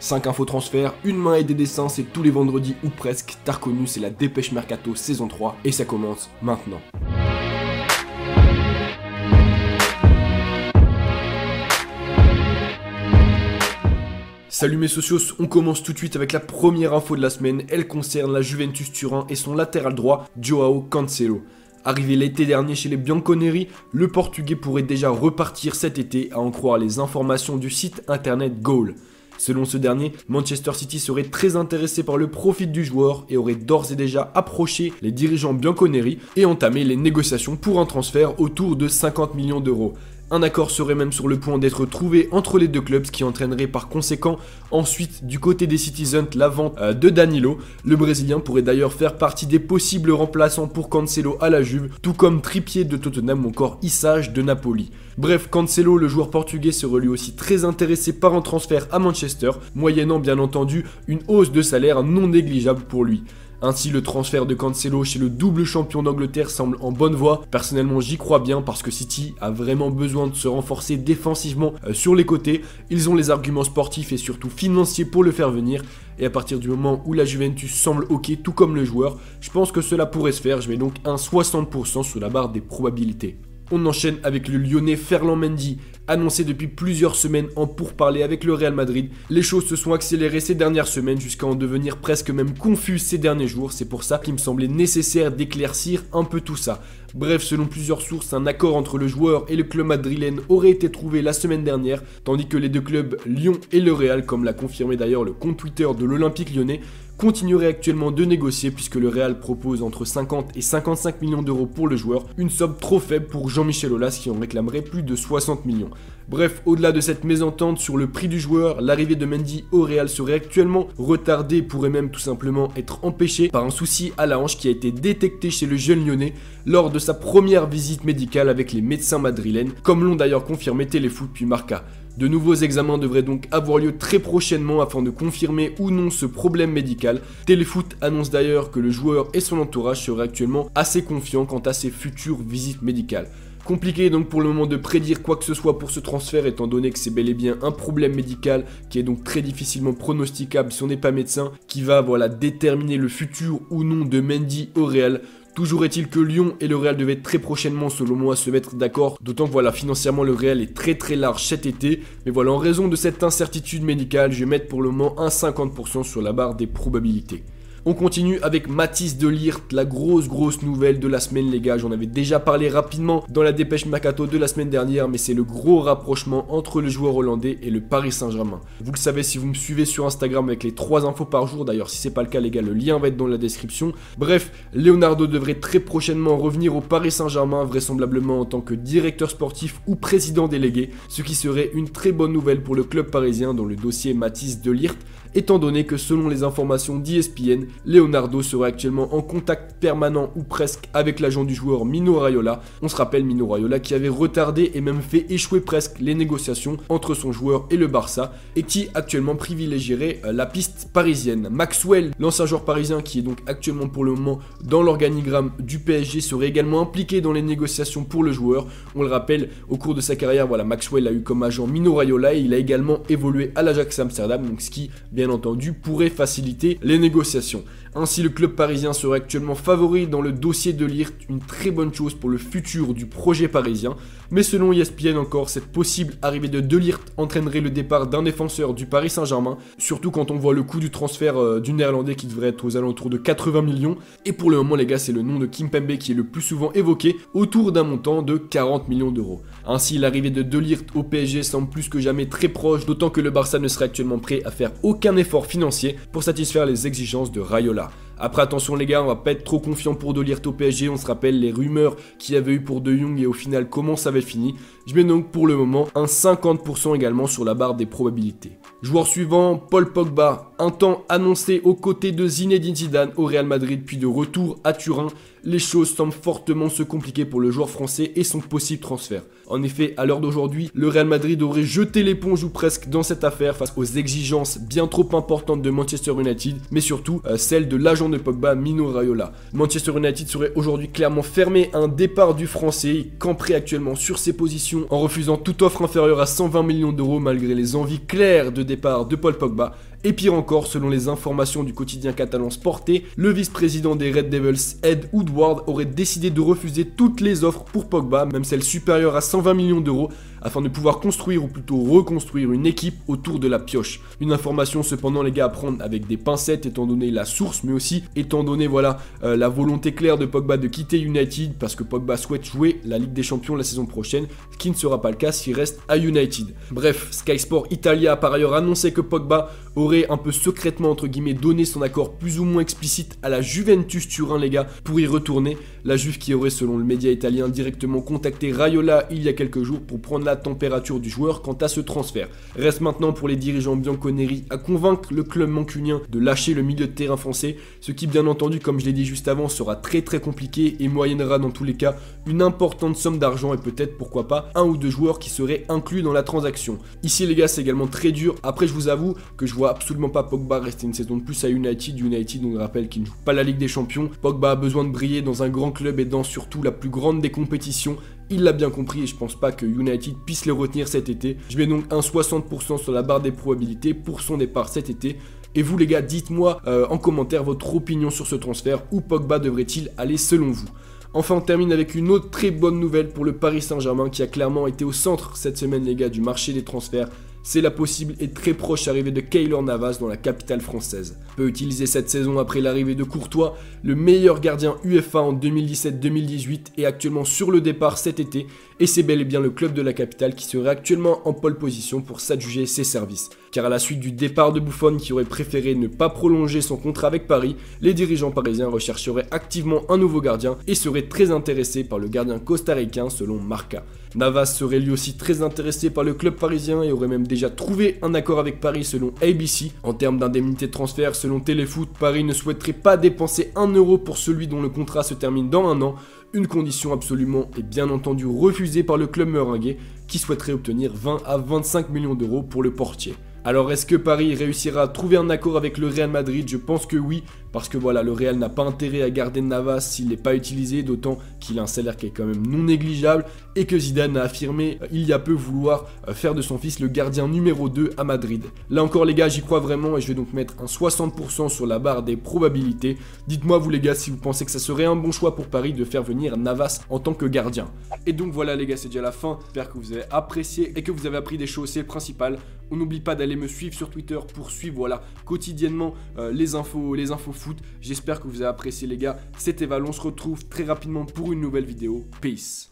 5 infos transferts, une main et des dessins, c'est tous les vendredis ou presque. T'as reconnu, c'est la Dépêche Mercato saison 3 et ça commence maintenant. Salut mes socios, on commence tout de suite avec la première info de la semaine. Elle concerne la Juventus Turin et son latéral droit, Joao Cancelo. Arrivé l'été dernier chez les Bianconeri, le Portugais pourrait déjà repartir cet été, à en croire les informations du site internet Goal. Selon ce dernier, Manchester City serait très intéressé par le profil du joueur et aurait d'ores et déjà approché les dirigeants Bianconeri et entamé les négociations pour un transfert autour de 50 millions d'euros. Un accord serait même sur le point d'être trouvé entre les deux clubs, ce qui entraînerait par conséquent ensuite du côté des Citizens la vente de Danilo. Le Brésilien pourrait d'ailleurs faire partie des possibles remplaçants pour Cancelo à la Juve, tout comme Trippier de Tottenham ou encore Issage de Napoli. Bref, Cancelo, le joueur portugais, serait lui aussi très intéressé par un transfert à Manchester, moyennant bien entendu une hausse de salaire non négligeable pour lui. Ainsi, le transfert de Cancelo chez le double champion d'Angleterre semble en bonne voie. Personnellement, j'y crois bien parce que City a vraiment besoin de se renforcer défensivement sur les côtés. Ils ont les arguments sportifs et surtout financiers pour le faire venir. Et à partir du moment où la Juventus semble ok, tout comme le joueur, je pense que cela pourrait se faire. Je mets donc un 60% sous la barre des probabilités. On enchaîne avec le Lyonnais Ferland Mendy, annoncé depuis plusieurs semaines en pourparlers avec le Real Madrid. Les choses se sont accélérées ces dernières semaines jusqu'à en devenir presque même confuses ces derniers jours. C'est pour ça qu'il me semblait nécessaire d'éclaircir un peu tout ça. Bref, selon plusieurs sources, un accord entre le joueur et le club madrilène aurait été trouvé la semaine dernière, tandis que les deux clubs, Lyon et le Real, comme l'a confirmé d'ailleurs le compte Twitter de l'Olympique Lyonnais, continuerait actuellement de négocier puisque le Real propose entre 50 et 55 millions d'euros pour le joueur, une somme trop faible pour Jean-Michel Aulas qui en réclamerait plus de 60 millions. Bref, au-delà de cette mésentente sur le prix du joueur, l'arrivée de Mendy au Real serait actuellement retardée et pourrait même tout simplement être empêchée par un souci à la hanche qui a été détecté chez le jeune Lyonnais lors de sa première visite médicale avec les médecins madrilènes, comme l'ont d'ailleurs confirmé Téléfoot puis Marca. De nouveaux examens devraient donc avoir lieu très prochainement afin de confirmer ou non ce problème médical. Téléfoot annonce d'ailleurs que le joueur et son entourage seraient actuellement assez confiants quant à ses futures visites médicales. Compliqué donc pour le moment de prédire quoi que ce soit pour ce transfert étant donné que c'est bel et bien un problème médical qui est donc très difficilement pronosticable si on n'est pas médecin, qui va déterminer le futur ou non de Mendy au Real. Toujours est-il que Lyon et le Real devaient très prochainement, selon moi, se mettre d'accord, d'autant que financièrement le Real est très large cet été, mais en raison de cette incertitude médicale, je vais mettre pour le moment un 50% sur la barre des probabilités. On continue avec Mathys de Ligt, la grosse nouvelle de la semaine les gars, j'en avais déjà parlé rapidement dans la Dépêche Mercato de la semaine dernière, mais c'est le gros rapprochement entre le joueur hollandais et le Paris Saint-Germain. Vous le savez si vous me suivez sur Instagram avec les 3 infos par jour, d'ailleurs si c'est pas le cas les gars, le lien va être dans la description. Bref, Leonardo devrait très prochainement revenir au Paris Saint-Germain, vraisemblablement en tant que directeur sportif ou président délégué, ce qui serait une très bonne nouvelle pour le club parisien dans le dossier Mathys de Ligt, étant donné que selon les informations d'ESPN, Leonardo serait actuellement en contact permanent ou presque avec l'agent du joueur Mino Raiola. On se rappelle Mino Raiola qui avait retardé et même fait échouer presque les négociations entre son joueur et le Barça et qui actuellement privilégierait la piste parisienne. Maxwell, l'ancien joueur parisien qui est donc actuellement pour le moment dans l'organigramme du PSG, serait également impliqué dans les négociations pour le joueur. On le rappelle, au cours de sa carrière, Maxwell a eu comme agent Mino Raiola et il a également évolué à l'Ajax Amsterdam, donc ce qui bien entendu pourrait faciliter les négociations. Ainsi, le club parisien serait actuellement favori dans le dossier de Ligt, une très bonne chose pour le futur du projet parisien. Mais selon ESPN encore, cette possible arrivée de Ligt entraînerait le départ d'un défenseur du Paris Saint-Germain, surtout quand on voit le coût du transfert du Néerlandais qui devrait être aux alentours de 80 millions. Et pour le moment les gars, c'est le nom de Kimpembe qui est le plus souvent évoqué, autour d'un montant de 40 millions d'euros. Ainsi, l'arrivée de Ligt au PSG semble plus que jamais très proche, d'autant que le Barça ne serait actuellement prêt à faire aucun effort financier pour satisfaire les exigences de Raiola. Après attention les gars, on va pas être trop confiant pour De Ligt au PSG, on se rappelle les rumeurs qu'il y avait eu pour De Jong et au final comment ça avait fini. Je mets donc pour le moment un 50% également sur la barre des probabilités. Joueur suivant, Paul Pogba, un temps annoncé aux côtés de Zinedine Zidane au Real Madrid puis de retour à Turin. Les choses semblent fortement se compliquer pour le joueur français et son possible transfert. En effet, à l'heure d'aujourd'hui, le Real Madrid aurait jeté l'éponge ou presque dans cette affaire face aux exigences bien trop importantes de Manchester United, mais surtout celles de l'agent de Pogba, Mino Raiola. Manchester United serait aujourd'hui clairement fermé à un départ du français, il camperait actuellement sur ses positions en refusant toute offre inférieure à 120 millions d'euros malgré les envies claires de départ de Paul Pogba. Et pire encore, selon les informations du quotidien catalan Sporté, le vice-président des Red Devils, Ed Woodward, aurait décidé de refuser toutes les offres pour Pogba, même celles supérieures à 120 millions d'euros, afin de pouvoir construire ou plutôt reconstruire une équipe autour de la pioche. Une information cependant les gars à prendre avec des pincettes étant donné la source, mais aussi étant donné la volonté claire de Pogba de quitter United, parce que Pogba souhaite jouer la Ligue des Champions la saison prochaine, ce qui ne sera pas le cas s'il reste à United. Bref, Sky Sport Italia a par ailleurs annoncé que Pogba aurait un peu secrètement entre guillemets donné son accord plus ou moins explicite à la Juventus Turin les gars pour y retourner. La Juve qui aurait selon le média italien directement contacté Raiola il y a quelques jours pour prendre la température du joueur quant à ce transfert. Reste maintenant pour les dirigeants bianconeri à convaincre le club mancunien de lâcher le milieu de terrain français, ce qui bien entendu comme je l'ai dit juste avant sera très compliqué et moyennera dans tous les cas une importante somme d'argent et peut-être pourquoi pas un ou deux joueurs qui seraient inclus dans la transaction. Ici les gars c'est également très dur, après je vous avoue que je vois absolument pas Pogba rester une saison de plus à United, on rappelle qu'il ne joue pas la Ligue des Champions. Pogba a besoin de briller dans un grand club et dans surtout la plus grande des compétitions. Il l'a bien compris et je pense pas que United puisse le retenir cet été. Je mets donc un 60% sur la barre des probabilités pour son départ cet été. Et vous les gars, dites-moi en commentaire votre opinion sur ce transfert. Où Pogba devrait-il aller selon vous? Enfin, on termine avec une autre très bonne nouvelle pour le Paris Saint-Germain qui a clairement été au centre cette semaine les gars du marché des transferts. C'est la possible et très proche arrivée de Keylor Navas dans la capitale française. Peu utilisé cette saison après l'arrivée de Courtois, le meilleur gardien UEFA en 2017-2018 est actuellement sur le départ cet été et c'est bel et bien le club de la capitale qui serait actuellement en pole position pour s'adjuger ses services. Car à la suite du départ de Buffon qui aurait préféré ne pas prolonger son contrat avec Paris, les dirigeants parisiens rechercheraient activement un nouveau gardien et seraient très intéressés par le gardien costaricain selon Marca. Navas serait lui aussi très intéressé par le club parisien et aurait même déjà trouvé un accord avec Paris selon ABC. En termes d'indemnité de transfert, selon Téléfoot, Paris ne souhaiterait pas dépenser 1 euro pour celui dont le contrat se termine dans un an, une condition absolument et bien entendu refusée par le club meringues qui souhaiterait obtenir 20 à 25 millions d'euros pour le portier. Alors est-ce que Paris réussira à trouver un accord avec le Real Madrid? Je pense que oui, parce que voilà, le Real n'a pas intérêt à garder Navas s'il n'est pas utilisé, d'autant qu'il a un salaire qui est quand même non négligeable et que Zidane a affirmé il y a peu vouloir faire de son fils le gardien numéro 2 à Madrid. Là encore les gars, j'y crois vraiment et je vais donc mettre un 60% sur la barre des probabilités. Dites-moi vous les gars si vous pensez que ça serait un bon choix pour Paris de faire venir Navas en tant que gardien. Et donc voilà les gars, c'est déjà la fin, j'espère que vous avez apprécié et que vous avez appris des choses, c'est le principal. On n'oublie pas d'aller me suivre sur Twitter pour suivre voilà, quotidiennement les infos foot. J'espère que vous avez apprécié les gars. C'était Val, on se retrouve très rapidement pour une nouvelle vidéo. Peace.